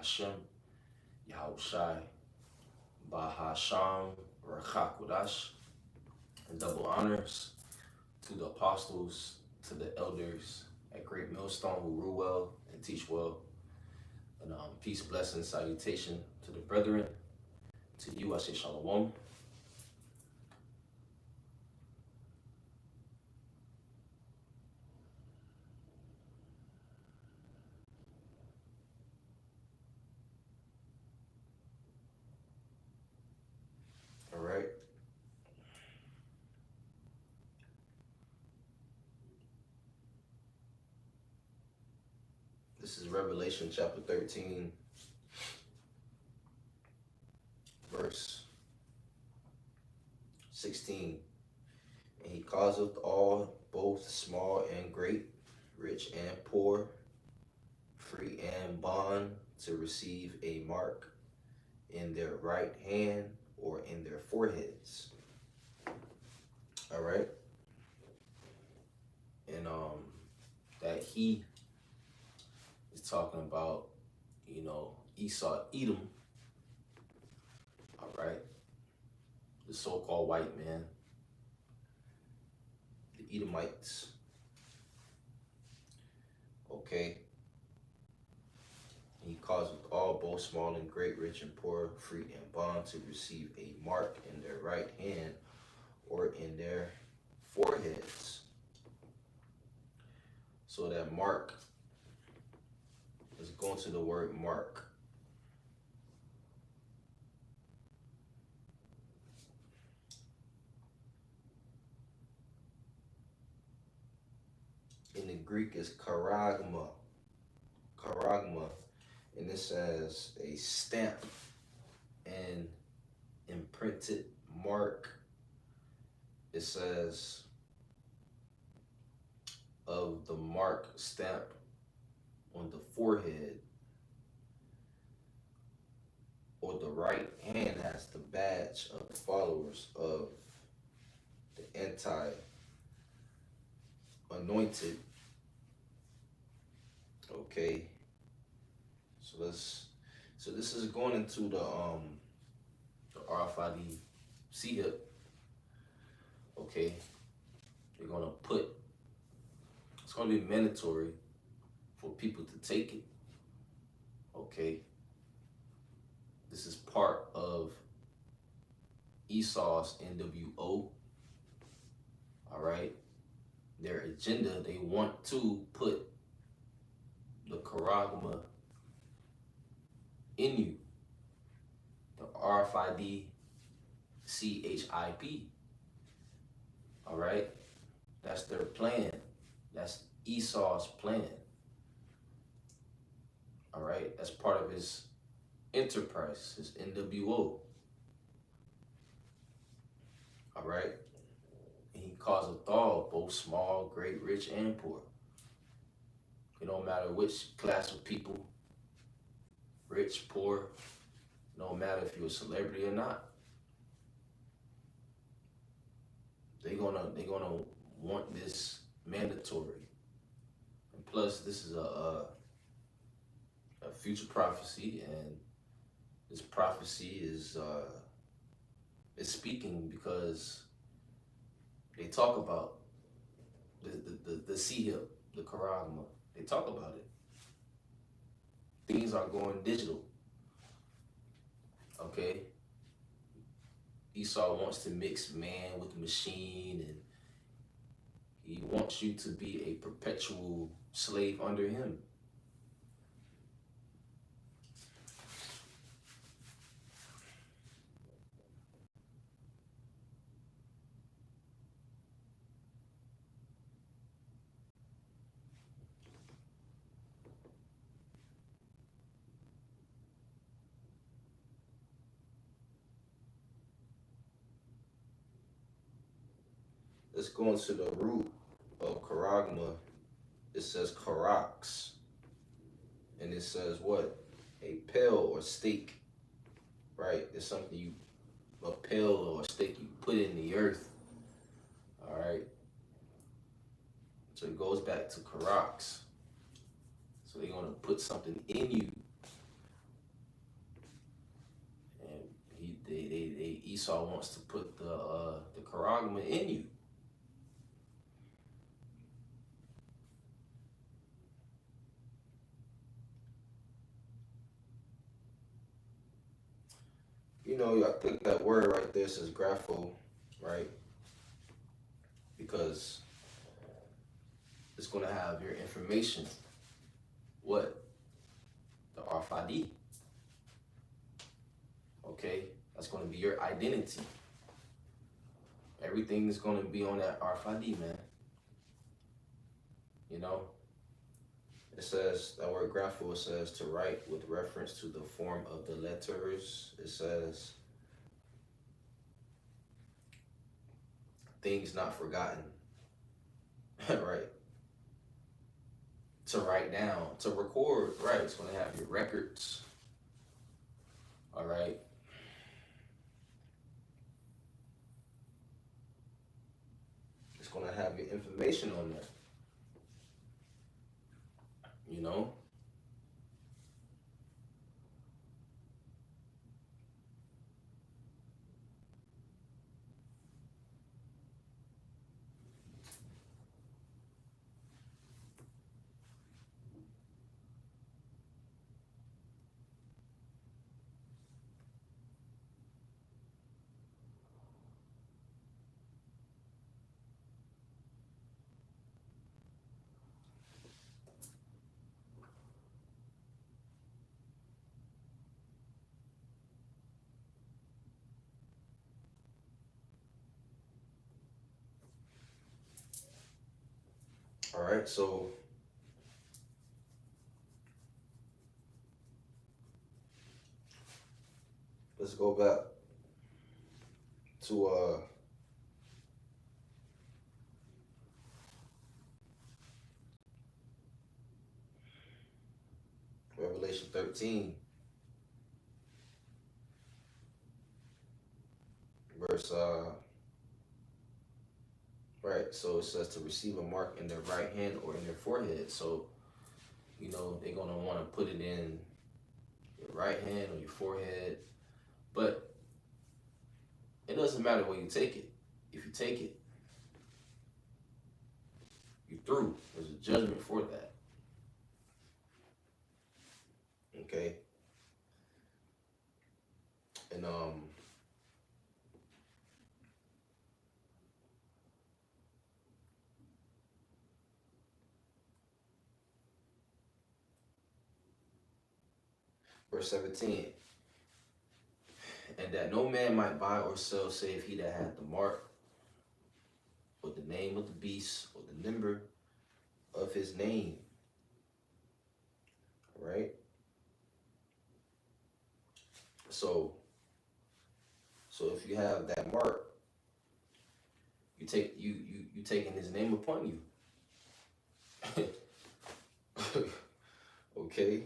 Hashem, Yahushai, Bahasham, Rachakodash, and double honors to the apostles, to the elders at Great Millstone who rule well and teach well. And peace, blessing, salutation to the brethren. To you, I say shalom. All right. This is Revelation chapter 13, verse 16. And he causeth all, both small and great, rich and poor, free and bond, to receive a mark in their right hand or in their foreheads. All right. And that he is talking about, Esau, Edom. All right. The so-called white man, the Edomites. Okay. He causeth all, both small and great, rich and poor, free and bond, to receive a mark in their right hand or in their foreheads. So that mark is going to the word mark. In the Greek is charagma. Charagma. And it says a stamp and imprinted mark. It says of the mark stamp on the forehead or the right hand as the badge of the followers of the anti-anointed. Okay. So this is going into the RFID C-hip. Okay. They're gonna it's gonna be mandatory for people to take it. Okay. This is part of Esau's NWO. All right. Their agenda, they want to put the charagma in you, the RFID CHIP. All right. That's their plan. That's Esau's plan. All right. That's part of his enterprise, his NWO. All right. And he causeth all, both small, great, rich, and poor. It don't matter which class of people, rich, poor, no matter if you're a celebrity or not. They're gonna want this mandatory. And plus, this is a future prophecy, and this prophecy is speaking because they talk about the C-hip, the charagma. They talk about it. Things are going digital. Okay? Esau wants to mix man with machine, and he wants you to be a perpetual slave under him. Let's go into the root of charagma. It says charax. And it says what? A pail or stake. Right? It's something a pail or a stake you put in the earth. All right? So it goes back to charax. So they're going to put something in you. Esau wants to put the charagma in you. You know, I think that word right there says grapho, right? Because it's going to have your information. What? The RFID. Okay? That's going to be your identity. Everything is going to be on that RFID, man. You know? It says, that word grapho, it says to write with reference to the form of the letters. It says things not forgotten. Right? To write down, to record, right? It's going to have your records. All right? It's going to have your information on there. You know? All right, so let's go back to Revelation 13, verse right. So it says to receive a mark in their right hand or in their forehead. So you know they're gonna want to put it in your right hand or your forehead, but it doesn't matter where you take it. If you take it, you're through. There's a judgment for that. Okay. And verse 17. And that no man might buy or sell save he that hath the mark, or the name of the beast, or the number of his name. Right? So if you have that mark, you taking his name upon you. Okay?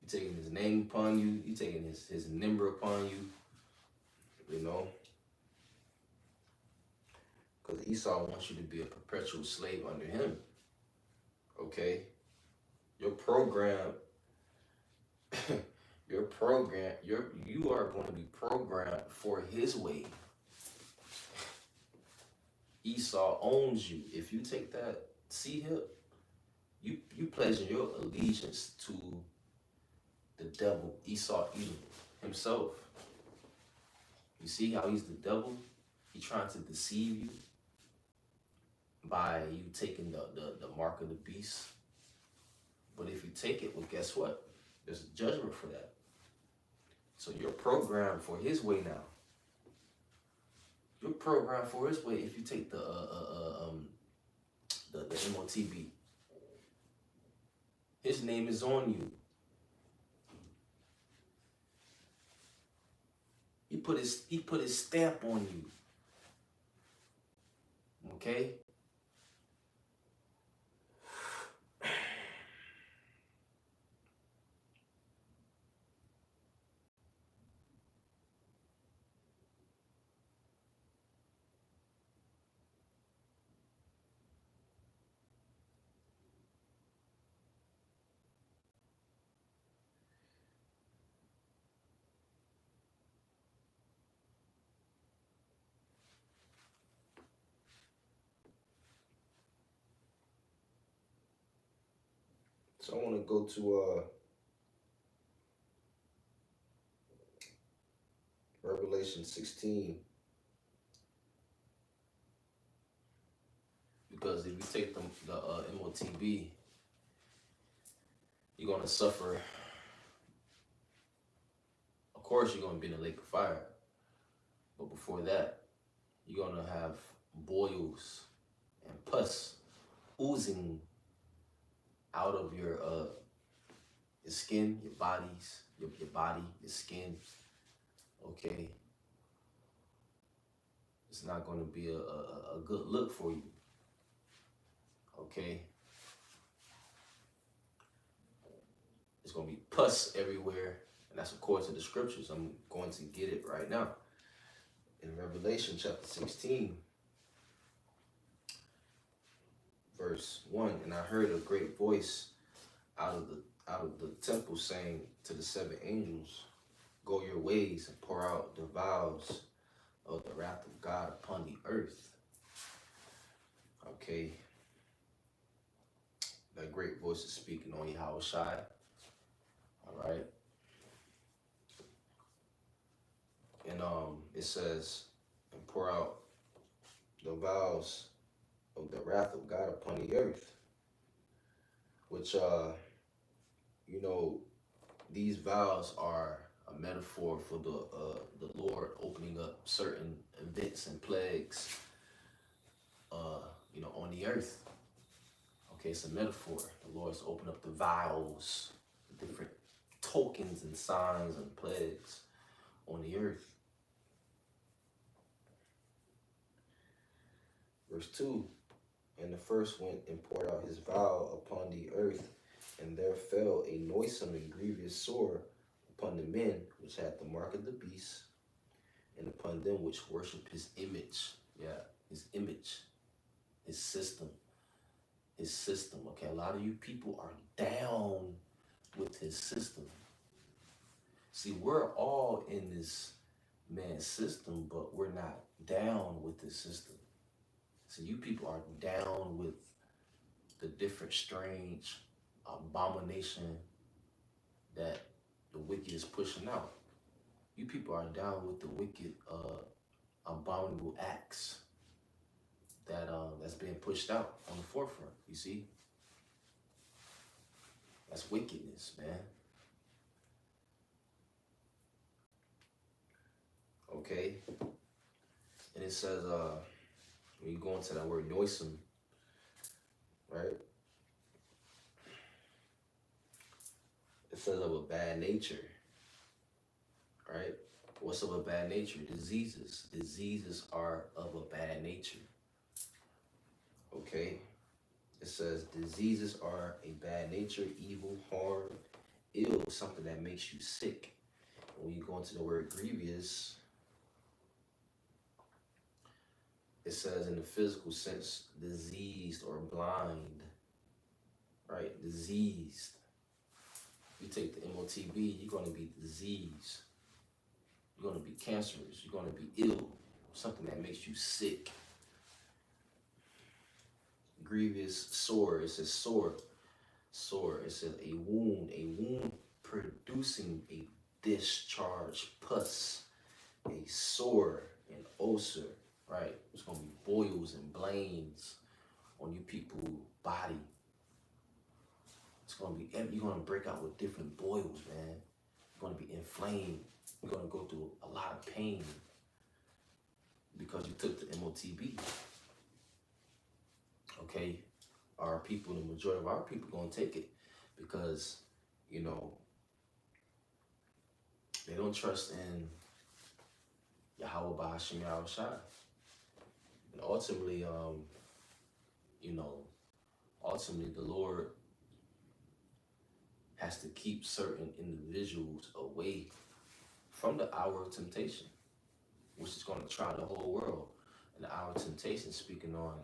You taking his name upon you, you taking his number upon you, you know? Because Esau wants you to be a perpetual slave under him. Okay? Your program, you are going to be programmed for his way. Esau owns you. If you take that C-hip, you pledging your allegiance to the devil, Esau Edom himself. You see how he's the devil? He's trying to deceive you by you taking the mark of the beast. But if you take it, well, guess what? There's a judgment for that. So you're programmed for his way now. You're programmed for his way if you take the MOTB. His name is on you. He put his stamp on you. Okay? So I want to go to Revelation 16, because if you take the MOTB, you're gonna suffer. Of course, you're gonna be in a lake of fire, but before that, you're gonna have boils and pus oozing out of your skin, your bodies, your body, your skin. Okay, it's not gonna be a good look for you. Okay, it's gonna be pus everywhere, and that's according to the scriptures. I'm going to get it right now. In Revelation chapter 16, verse 1, and I heard a great voice out of the temple saying to the seven angels, go your ways and pour out the vials of the wrath of God upon the earth. Okay. That great voice is speaking on Yahweh Shai. All right. And it says, and pour out the vials of the wrath of God upon the earth. Which you know, these vials are a metaphor for the Lord opening up certain events and plagues you know, on the earth. Okay, it's a metaphor. The Lord's opened up the vials, the different tokens and signs and plagues on the earth. Verse 2, and the first went and poured out his vial upon the earth, and there fell a noisome and grievous sore upon the men which had the mark of the beast, and upon them which worship his image. Yeah, his image, his system. His system. Okay, a lot of you people are down with his system. See, we're all in this man's system, but we're not down with this system. See, you people are down with the different strange abomination that the wicked is pushing out. You people are down with the wicked abominable acts that's being pushed out on the forefront. You see, that's wickedness, man. Okay, and it says when you go into that word noisome, right? It says of a bad nature, right? What's of a bad nature? Diseases. Diseases are of a bad nature. Okay, it says diseases are a bad nature, evil, harm, ill, something that makes you sick. And when you go into the word grievous, it says in the physical sense, diseased or blind, right? Diseased. You take the MOTB, you're going to be diseased. You're going to be cancerous. You're going to be ill. Something that makes you sick. Grievous, sore. It says sore. Sore. It says a wound. A wound producing a discharge, pus. A sore, an ulcer, right? It's going to be boils and blains on you people's body. It's going to be, you're going to break out with different boils, man. You're going to be inflamed. You're going to go through a lot of pain because you took the MOTB. Okay, our people, the majority of our people, going to take it because, you know, they don't trust in Yahweh Ba'ashim Yahweh Shai. And ultimately, you know, ultimately the Lord has to keep certain individuals away from the hour of temptation, which is going to try the whole world. And the hour of temptation, speaking on,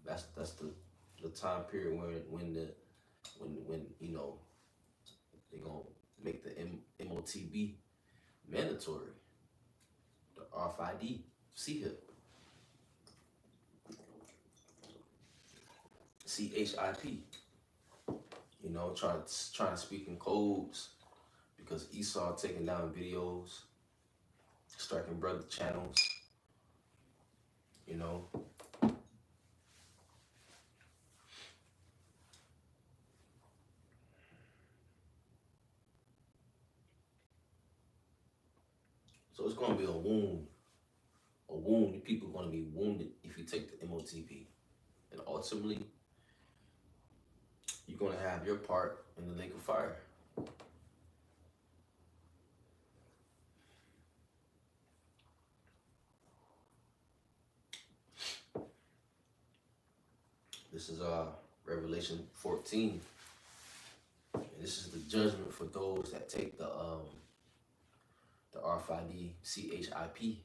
that's the time period when you know, they're gonna make the MOTB mandatory, the RFID, CHIP, CHIP. You trying to speak in codes because Esau taking down videos, striking brother channels, you know. So it's gonna be a wound. A wound. People are gonna be wounded if you take the MOTB, and ultimately, you're gonna have your part in the lake of fire. This is Revelation 14. And this is the judgment for those that take the RFID CHIP.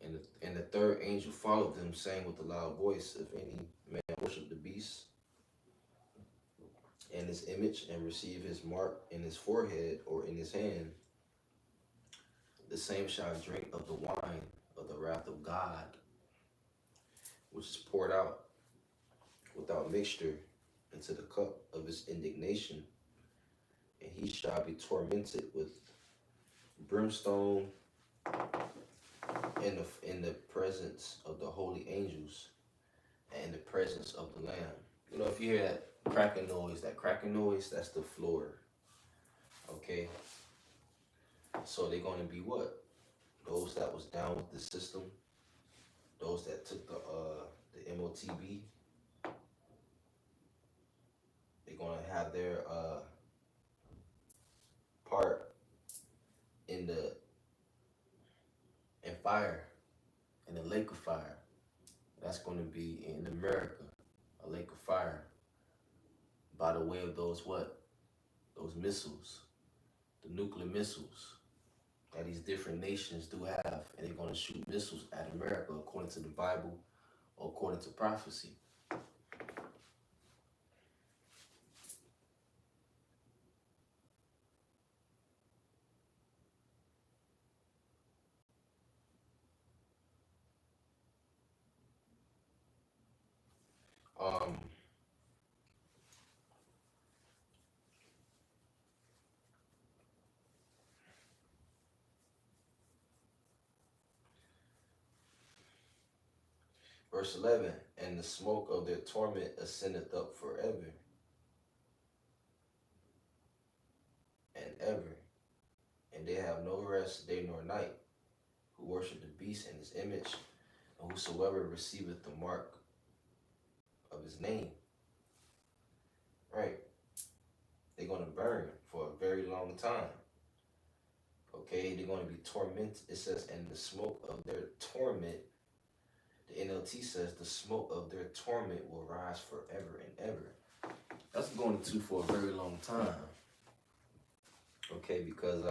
And the third angel followed them, saying with a loud voice, if any man worship the beast and his image and receive his mark in his forehead or in his hand, the same shall drink of the wine of the wrath of God, which is poured out without mixture into the cup of his indignation, and he shall be tormented with brimstone in the presence of the holy angels and in the presence of the Lamb. You know, if you hear that cracking noise, that's the floor. Okay? So they're going to be what? Those that was down with the system, those that took the MOTB, they're going to have their part in fire, in the lake of fire. That's going to be in America, a lake of fire, by the way of those what? Those missiles, the nuclear missiles that these different nations do have, and they're going to shoot missiles at America according to the Bible or according to prophecy. Um, Verse 11, and the smoke of their torment ascendeth up forever and ever, and they have no rest day nor night, who worship the beast and his image, and whosoever receiveth the mark of his name. Right? They're going to burn for a very long time. Okay? They're going to be tormented. It says, and the smoke of their torment, the NLT says, the smoke of their torment will rise forever and ever. That's going to for a very long time. Okay? Because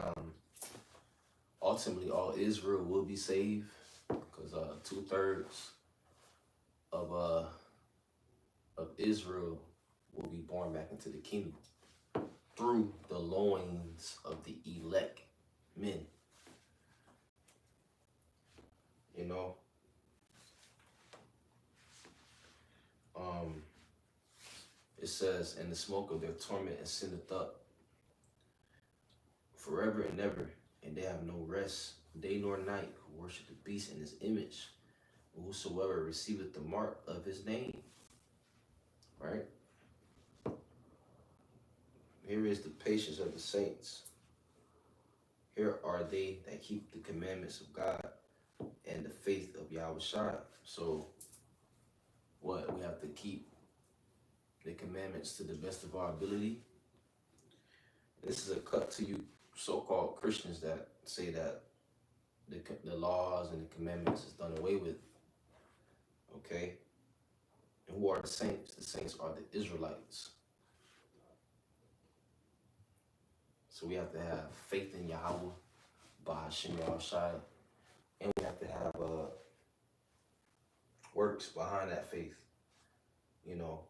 ultimately all Israel will be saved, because 2/3 of Israel will be born back into the kingdom through the loins of the elect men. You know, it says, and the smoke of their torment ascendeth up forever and ever, and they have no rest day nor night, who worship the beast in his image, and whosoever receiveth the mark of his name. Right? Here is the patience of the saints. Here are they that keep the commandments of God and the faith of Yahushua. So, what? We have to keep the commandments to the best of our ability. This is a cut to you so-called Christians that say that the laws and the commandments is done away with. Okay? And who are the saints? The saints are the Israelites. So we have to have faith in Yahweh, by Hashem Yahushua, and we have to have works behind that faith. You know.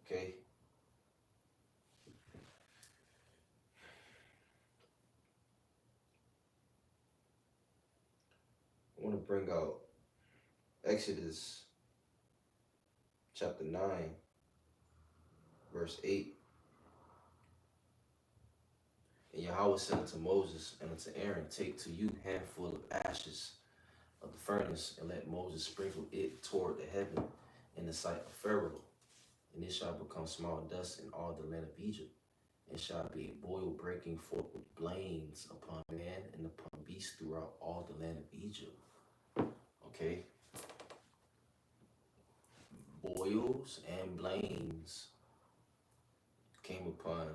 Okay? I want to bring out Exodus chapter 9. verse 8. And Yahweh said unto Moses and unto Aaron, take to you handful of ashes of the furnace, and let Moses sprinkle it toward the heaven in the sight of Pharaoh. And it shall become small dust in all the land of Egypt. It shall be a boil breaking forth with blains upon man and upon beast throughout all the land of Egypt. Okay? Boils and blains came upon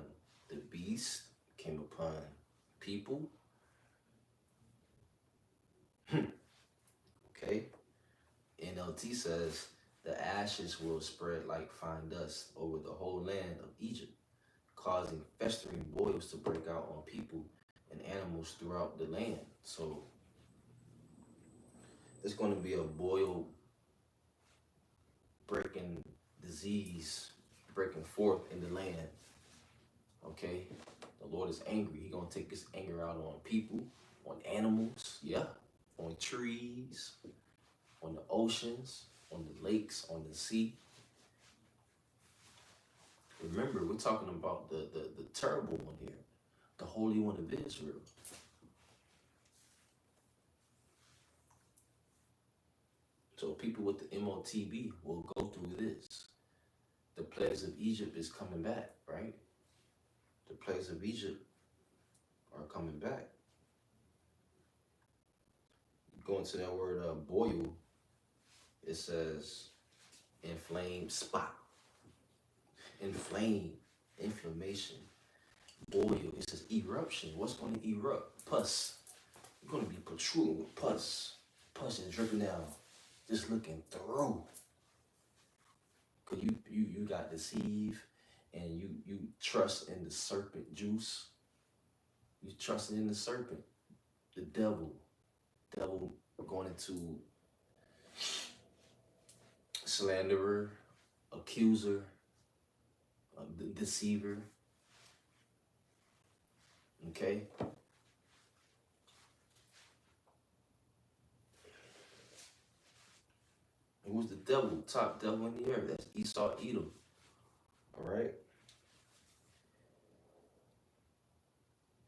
the beast, came upon people. Okay? NLT says the ashes will spread like fine dust over the whole land of Egypt, causing festering boils to break out on people and animals throughout the land. So it's going to be a boil breaking disease breaking forth in the land. Okay? The Lord is angry. He's going to take his anger out on people, on animals, yeah, on trees, on the oceans, on the lakes, on the sea. Remember, we're talking about the terrible one here, the Holy One of Israel. So people with the MOTB will go through this. The plagues of Egypt is coming back, right? The plagues of Egypt are coming back. Going to that word boil, it says inflamed spot. Inflame, inflammation, boil. It says eruption. What's going to erupt? Pus. You're going to be protruding with pus. Pus is dripping down, just looking through. Cause you got deceived, and you trust in the serpent juice. You trust in the serpent, the devil. Devil going into slanderer, accuser, deceiver. Okay? And who's the devil? Top devil in the earth. That's Esau, Edom. All right?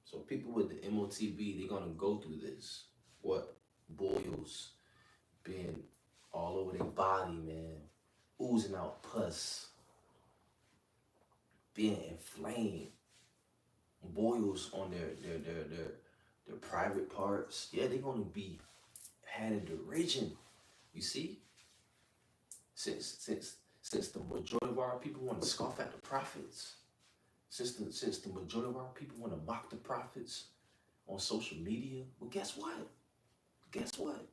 So people with the MOTB, they're going to go through this. What? Boils. Being all over their body, man. Oozing out pus. Being inflamed. Boils on their private parts. Yeah, they're going to be had a derision. You see? Since the majority of our people want to scoff at the prophets, since the majority of our people want to mock the prophets on social media, well, guess what? Guess what?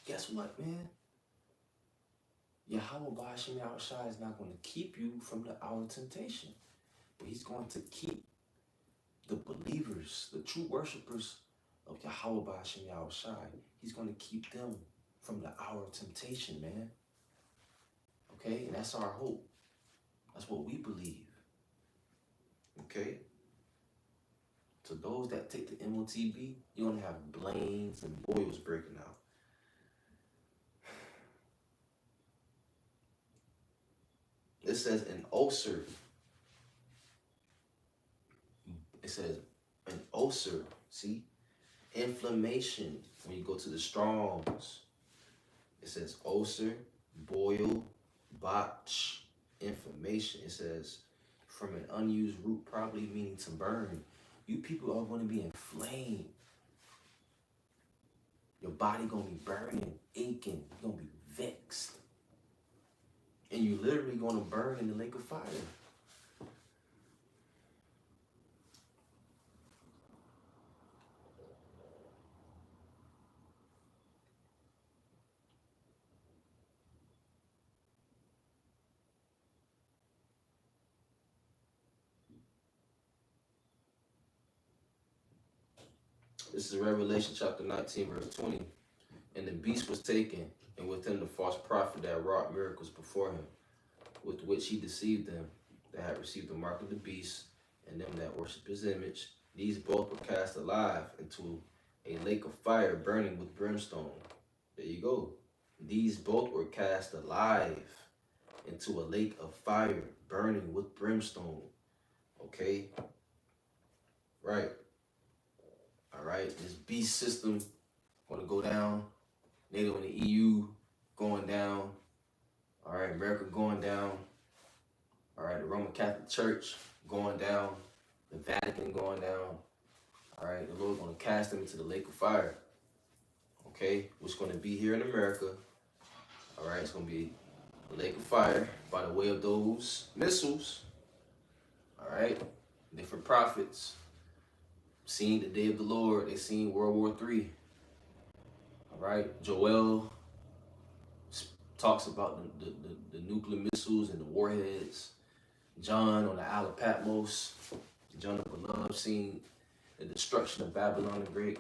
Guess what, man? Yahweh Ba'ashim Yahushua is not going to keep you from the hour of temptation, but he's going to keep the believers, the true worshipers of Yahweh Ba'ashim Yahushua. He's going to keep them from the hour of temptation, man. Okay? And that's our hope. That's what we believe. Okay? So those that take the MOTB, you're going to have blains and boils breaking out. It says an ulcer. It says an ulcer. See? Inflammation. When you go to the Strongs, it says ulcer, boil, botch, inflammation. It says from an unused root, probably meaning to burn. You people are going to be inflamed. Your body going to be burning, aching. You're going to be vexed. And you literally going to burn in the lake of fire. This is Revelation chapter 19, verse 20. And the beast was taken, and with him the false prophet that wrought miracles before him, with which he deceived them that had received the mark of the beast, and them that worship his image. These both were cast alive into a lake of fire burning with brimstone. There you go. These both were cast alive into a lake of fire, burning with brimstone. Okay? Right. All right. This beast system going to go down. NATO and the EU going down. All right. America going down. All right. The Roman Catholic Church going down. The Vatican going down. All right. The Lord going to cast them into the lake of fire. Okay. What's going to be here in America. All right. It's going to be a lake of fire by the way of those missiles. All right. Different prophets. Seen the day of the Lord. They seen World War III. All right. Joel talks about the nuclear missiles and the warheads. John on the Isle of Patmos. John of Beloved seen the destruction of Babylon the Great.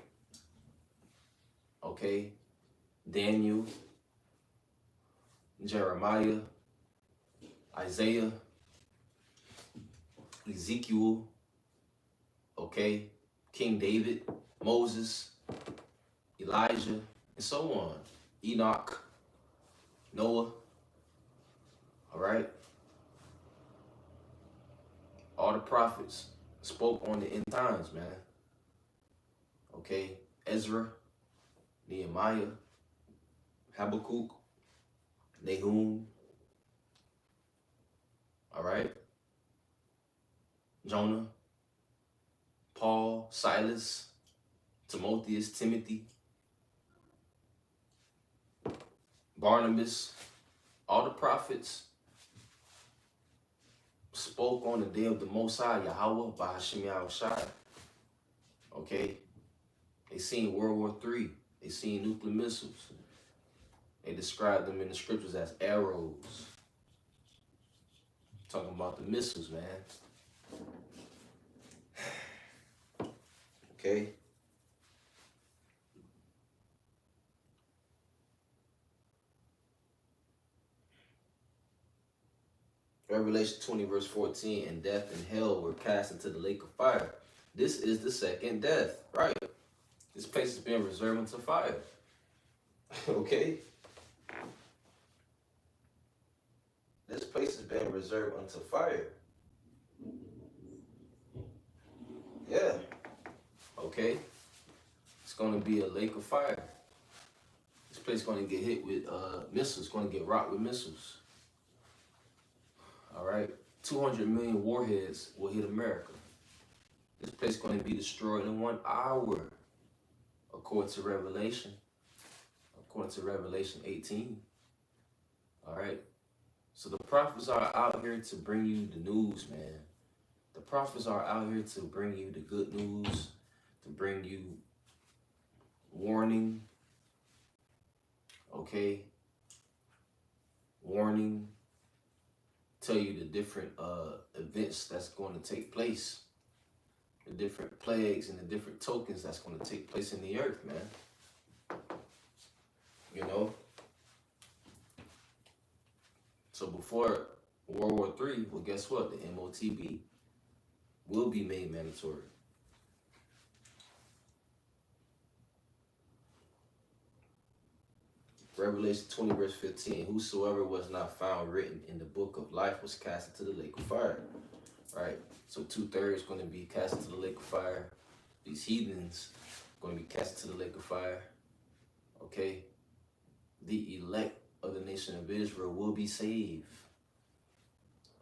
Okay. Daniel. Jeremiah. Isaiah. Ezekiel. Okay. King David. Moses. Elijah. And so on. Enoch. Noah. All right. All the prophets spoke on the end times, man. Okay. Ezra. Nehemiah. Habakkuk. Nahum. All right. Jonah. Paul. Silas. Timotheus. Timothy. Barnabas. All the prophets spoke on the day of the Most High, Yahweh, by Hashem Yahushai. Okay? They seen World War III. They seen nuclear missiles. They described them in the scriptures as arrows. Talking about the missiles, man. Okay? Revelation 20 verse 14, and death and hell were cast into the lake of fire. This is the second death, right? This place is being reserved unto fire. Okay? This place is being reserved unto fire. Yeah. Okay? It's going to be a lake of fire. This place is going to get hit with missiles. It's going to get rocked with missiles. All right, 200 million warheads will hit America. This place is going to be destroyed in 1 hour, according to Revelation. According to Revelation 18. All right. So the prophets are out here to bring you the news, man. The prophets are out here to bring you the good news, to bring you warning. Okay. Warning. Tell you the different events that's going to take place, the different plagues and the different tokens that's going to take place in the earth, man. You know? So before World War III, well, guess what? The MOTB will be made mandatory. Revelation 20 verse 15, whosoever was not found written in the book of life was cast into the lake of fire. Right? So 2/3 going to be cast into the lake of fire. These heathens going to be cast into the lake of fire. Okay? The elect of the nation of Israel will be saved.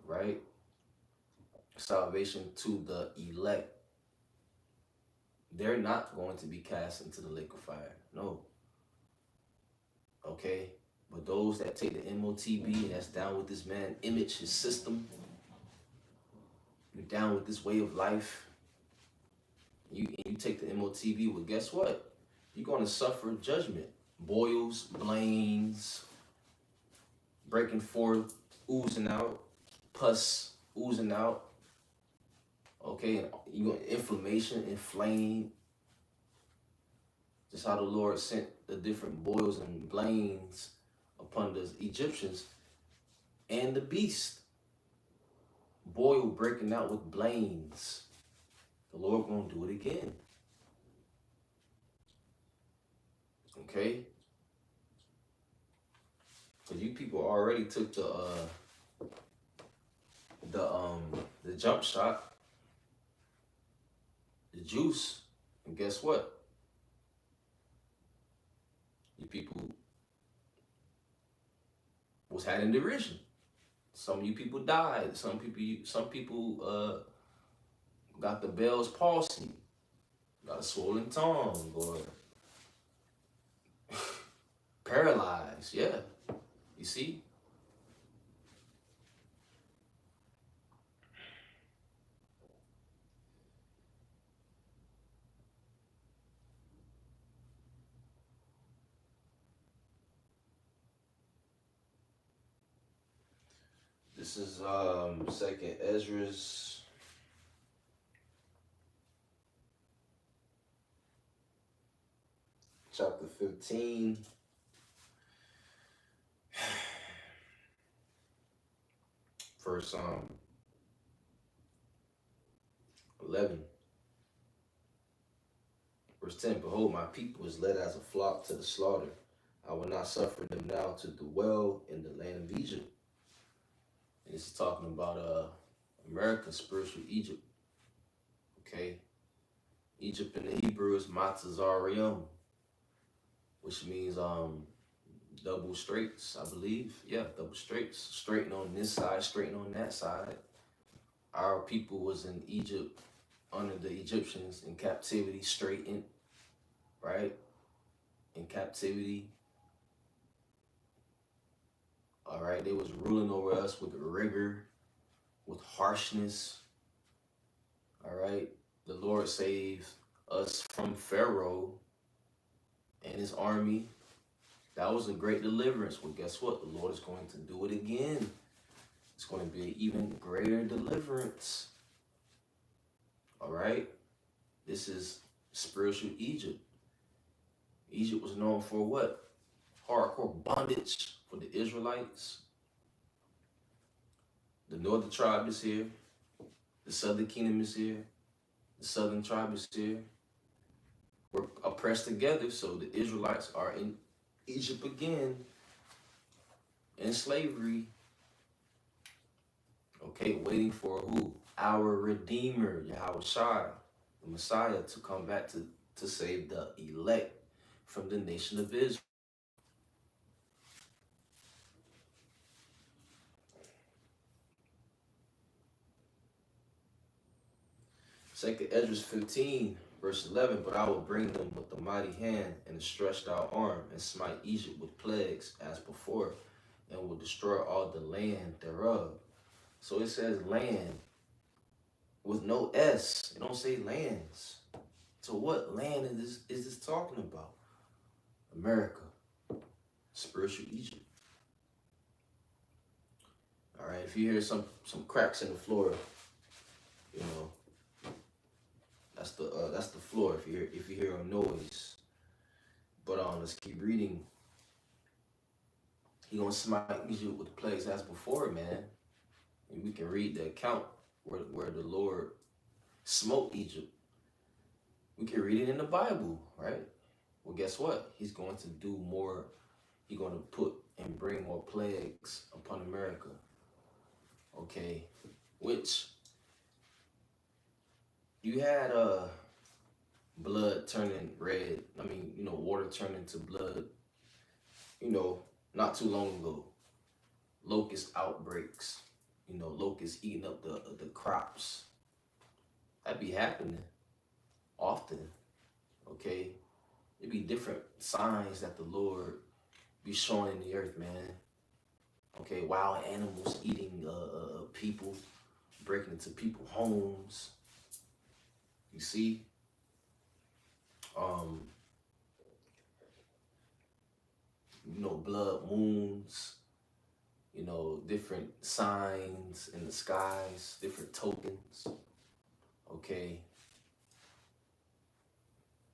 Right? Salvation to the elect. They're not going to be cast into the lake of fire. No. Okay, but those that take the MOTB and that's down with this man image, his system, you're down with this way of life, you take the MOTB, well, guess what? You're going to suffer judgment. Boils, blains, breaking forth, oozing out, pus oozing out. Okay, and you got inflammation, inflame. Just how the Lord sent the different boils and blains upon the Egyptians and the beast. Boil breaking out with blains. The Lord gonna do it again. Okay? Because you people already took the the jump shot, the juice, and guess what? You people was had in derision. Some of you people died. Some people got the Bell's palsy, got a swollen tongue, or paralyzed. Yeah, you see. This is Second Ezra's chapter 15. Verse 11. Verse 10. Behold, my people is led as a flock to the slaughter. I will not suffer them now to dwell in the land of Egypt. And this is talking about America, spiritual Egypt. Okay. Egypt in the Hebrew is Matazarium, which means double straights, I believe. Yeah, double straights. Straighten on this side, straighten on that side. Our people was in Egypt under the Egyptians in captivity, straightened, right? In captivity. All right, they was ruling over us with rigor, with harshness. All right, the Lord saved us from Pharaoh and his army. That was a great deliverance. Well, guess what? The Lord is going to do it again. It's going to be an even greater deliverance. All right? This is spiritual Egypt. Egypt was known for what? Hardcore bondage for the Israelites. The northern tribe is here. The southern kingdom is here. The southern tribe is here. We're oppressed together, so the Israelites are in Egypt again, in slavery. Okay, waiting for who? Our Redeemer, Yahweh Shai, the Messiah, to come back to save the elect from the nation of Israel. Second Ezra 15, verse 11, but I will bring them with a mighty hand and a stretched out arm, and smite Egypt with plagues as before, and will destroy all the land thereof. So it says land with no S. It don't say lands. So what land is this talking about? America, spiritual Egypt. All right, if you hear some cracks in the floor, you know, that's the floor. If you hear a noise, but let's keep reading. He gonna smite Egypt with the plagues as before, man. And we can read the account where the Lord smote Egypt. We can read it in the Bible, right? Well, guess what? He's going to do more. He's going to put and bring more plagues upon America. Okay, which you had blood turning red. I mean, water turning to blood. Not too long ago, locust outbreaks. Locusts eating up the crops. That be happening often. Okay, it be different signs that the Lord be showing in the earth, man. Okay, wild animals eating people, breaking into people's homes. You see, blood moons. Different signs in the skies, different tokens. Okay.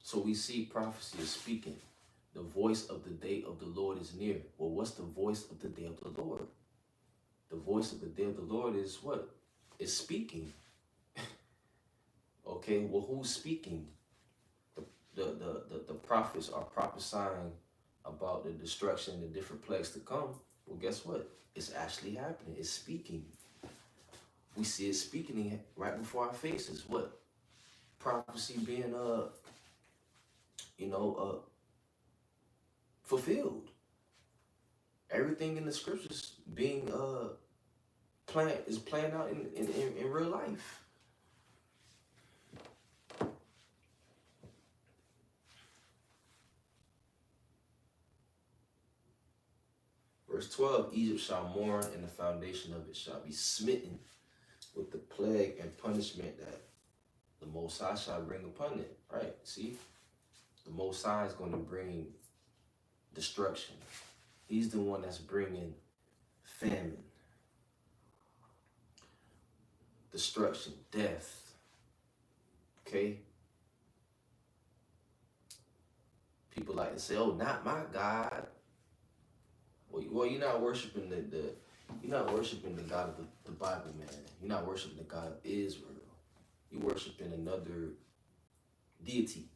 So we see prophecy is speaking. The voice of the day of the Lord is near. Well, what's the voice of the day of the Lord? The voice of the day of the Lord is what? It's speaking. Okay, well, who's speaking? The prophets are prophesying about the destruction, the different plagues to come. Well, guess what? It's actually happening. It's speaking. We see it speaking right before our faces. What? Prophecy being fulfilled. Everything in the scriptures being playing out in real life. Verse 12, Egypt shall mourn, and the foundation of it shall be smitten with the plague and punishment that the Most High shall bring upon it. Right? See? The Most High is going to bring destruction. He's the one that's bringing famine, destruction, death. Okay? People like to say, oh, not my God. Well, you're not worshiping you're not worshiping the God of the Bible, man. You're not worshiping the God of Israel. You're worshiping another deity.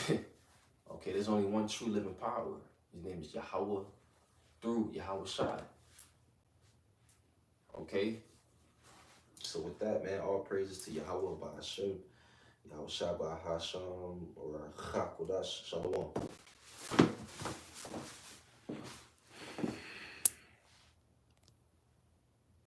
Okay, there's only one true living power. His name is Yahweh through Yahweh Shai. Okay? So with that, man, all praises to Yahweh Ba'ashem, Yahweh Shai Ba'Hasham, or Chakodash Shalom.